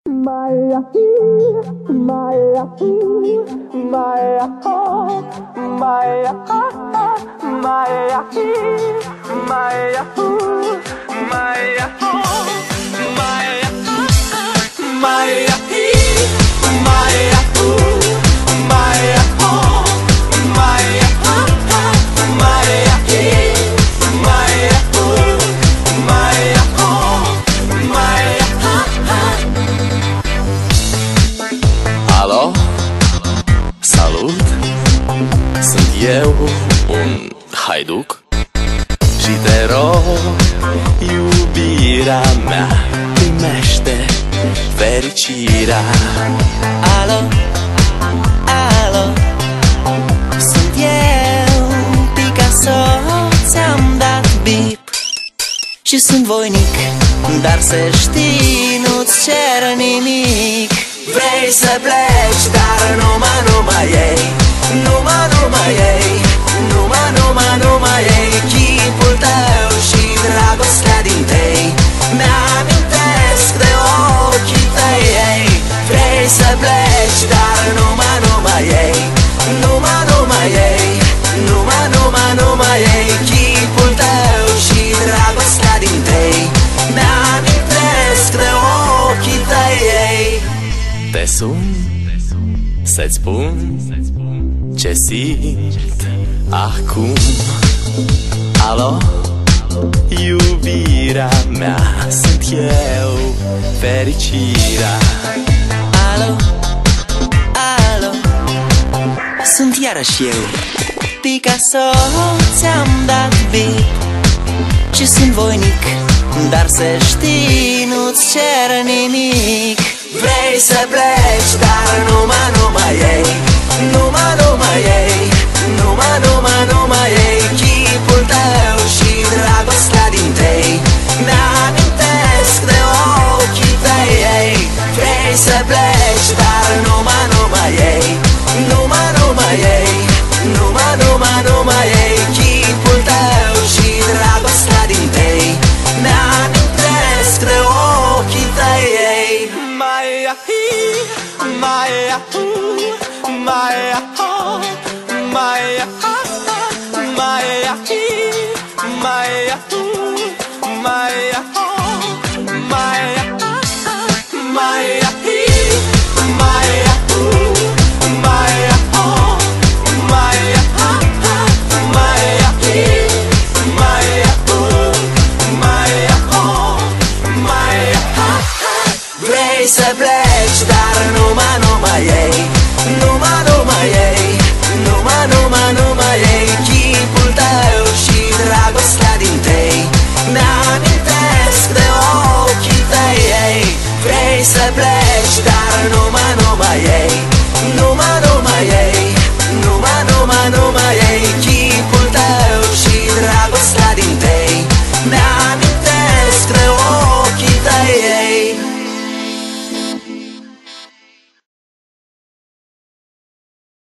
Maya, Maya, Maya, Maya, Maya, Maya, Maya, Alo, salut, sunt eu, un haiduc și te rog, iubirea mea, primește fericirea. Alo, alo, sunt eu, Picasso, ți-am dat bip și sunt voinic, dar să știi, nu-ți cer nimic. Vrei să pleci, dar numai ei, numai ei, numai ei, chipul tău și dragostea din tei, mi-amintesc de ochii tăi, ei. Vrei să pleci, dar numai ei, numai ei, numai ei, chipul tău și dragostea din tei, mi-amintesc de ochii tăi, ei. Te sun să-ți spun ce simt acum. Alo, iubirea mea, sunt eu, fericirea. Alo, alo, sunt iarăși eu, Picasso, ți-am dat bip și sunt voinic, dar să știi, nu-ți cer nimic. Vrei să pleci, dar numai ei, numai ei, numai ei, chipul tău și dragostea din tei, mi-amintesc de ochii tăi, ei. Vrei să pleci, dar numai ei, numai ei, numai ei, chipul tău și dragostea din tei, mi-amintesc de ochii tăi, ei. Maya, Maya, Maya, Maya, Maya, Maya, Maya, Maya, Maya, Vrei să pleci, dar numai